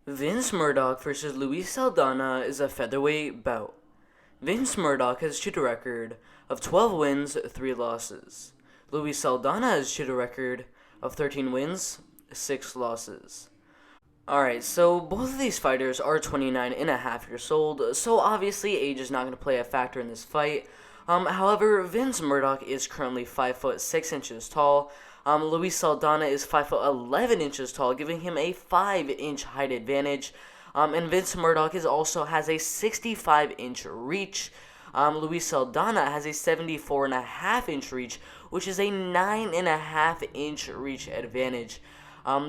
Vince Murdock versus Luis Saldaña is a featherweight bout. Vince Murdock has achieved a record of 12 wins, 3 losses. Luis Saldaña has achieved a record of 13 wins, 6 losses. Alright, so both of these fighters are 29 and a half years old, so obviously age is not going to play a factor in this fight. However, Vince Murdock is currently 5 foot 6 inches tall. Luis Saldaña is 5 foot 11 inches tall, giving him a 5-inch height advantage. And Vince Murdock also has a 65-inch reach. Luis Saldaña has a 74.5-inch reach, which is a 9.5-inch reach advantage.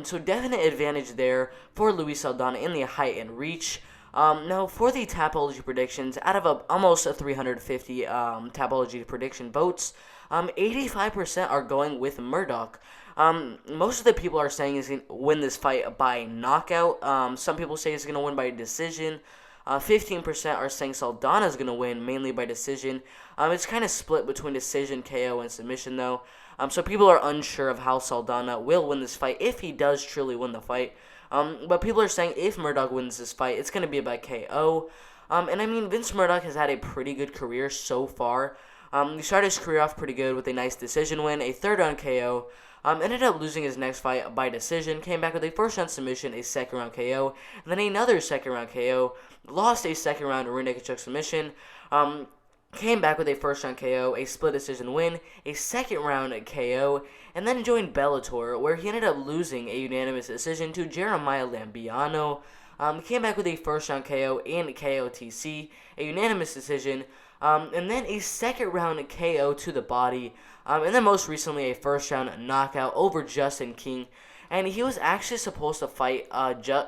So definite advantage there for Luis Saldaña in the height and reach. Now, for the Tapology predictions, out of almost 350 Tapology prediction votes, 85% are going with Murdock. Most of the people are saying he's going to win this fight by knockout. Some people say he's going to win by decision. 15% are saying Saldaña is going to win, mainly by decision. It's kind of split between decision, KO, and submission, though. So people are unsure of how Saldaña will win this fight, if he does truly win the fight. But people are saying if Murdock wins this fight, it's going to be by KO. And I mean, Vince Murdock has had a pretty good career so far. He started his career off pretty good with a nice decision win, a third-round KO. Ended up losing his next fight by decision, came back with a first-round submission, a second-round KO, and then another second-round KO, lost a second-round rear naked choke submission, came back with a first-round KO, a split decision win, a second-round KO, and then joined Bellator, where he ended up losing a unanimous decision to Jeremiah Lambiano. Came back with a first-round KO and KOTC, a unanimous decision, and then a second-round KO to the body, and then most recently a first-round knockout over Justin King. And he was actually supposed to fight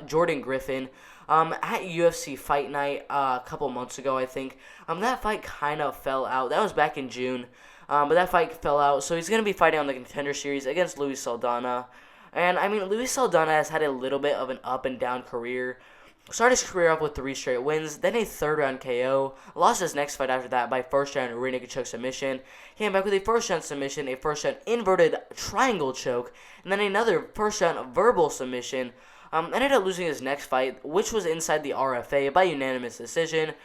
Jordan Griffin at UFC Fight Night a couple months ago, I think. That fight kind of fell out. That was back in June, but that fight fell out. So he's going to be fighting on the Contender Series against Luis Saldaña. And, I mean, Luis Saldaña has had a little bit of an up-and-down career. Started his career off with 3 straight wins, then a third-round KO, lost his next fight after that by first-round rear naked choke submission, came back with a first-round submission, a first-round inverted triangle choke, and then another first-round verbal submission. Ended up losing his next fight, which was inside the RFA by unanimous decision,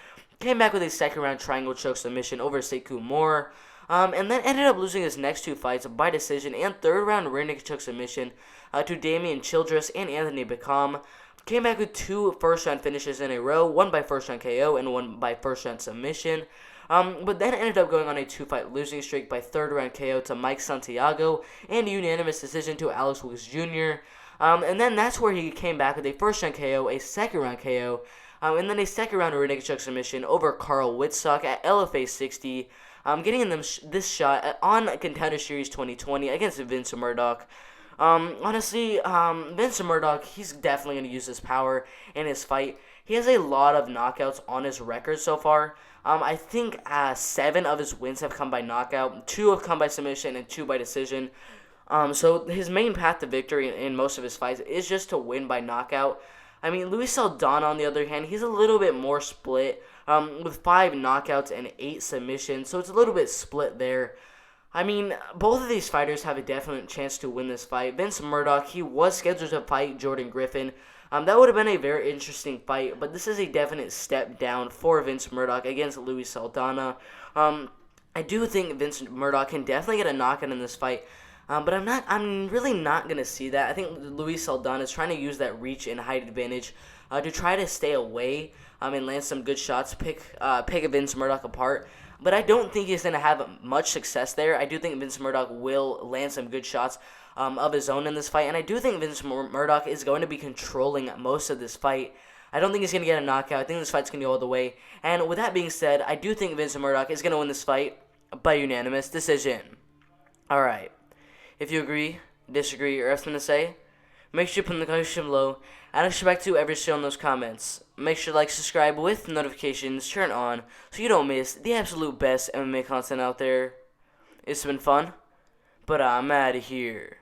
came back with a second-round triangle choke submission over Sekou Moore, and then ended up losing his next 2 fights by decision and third-round rear naked choke submission to Damian Childress and Anthony Bacom. Came back with 2 first-round finishes in a row, one by first-round KO and one by first-round submission. But then ended up going on a 2-fight losing streak by third-round KO to Mike Santiago and a unanimous decision to Alex Wilkes Jr. And then that's where he came back with a first-round KO, a second-round KO, and then a second-round rear naked choke submission over Carl Whitsock at LFA 60, getting them this shot on Contender Series 2020 against Vince Murdock. Honestly, Vince Murdock, he's definitely going to use his power in his fight. He has a lot of knockouts on his record so far. I think 7 of his wins have come by knockout, 2 have come by submission, and 2 by decision. So his main path to victory in most of his fights is just to win by knockout. I mean, Luis Saldaña, on the other hand, he's a little bit more split, with 5 knockouts and 8 submissions, so it's a little bit split there. I mean, both of these fighters have a definite chance to win this fight. Vince Murdock, he was scheduled to fight Jordan Griffin. That would have been a very interesting fight, but this is a definite step down for Vince Murdock against Luis Saldaña. I do think Vince Murdock can definitely get a knockout in this fight, but I'm really not going to see that. I think Luis Saldaña is trying to use that reach and height advantage to try to stay away and land some good shots, pick Vince Murdock apart. But I don't think he's going to have much success there. I do think Vince Murdock will land some good shots of his own in this fight. And I do think Vince Murdock is going to be controlling most of this fight. I don't think he's going to get a knockout. I think this fight's going to go all the way. And with that being said, I do think Vince Murdock is going to win this fight by unanimous decision. Alright. If you agree, disagree, or have something to say, make sure you put in the comments below. And I'll get back to every single one of those comments. Make sure to like, subscribe with notifications turned on so you don't miss the absolute best MMA content out there. It's been fun, but I'm out of here.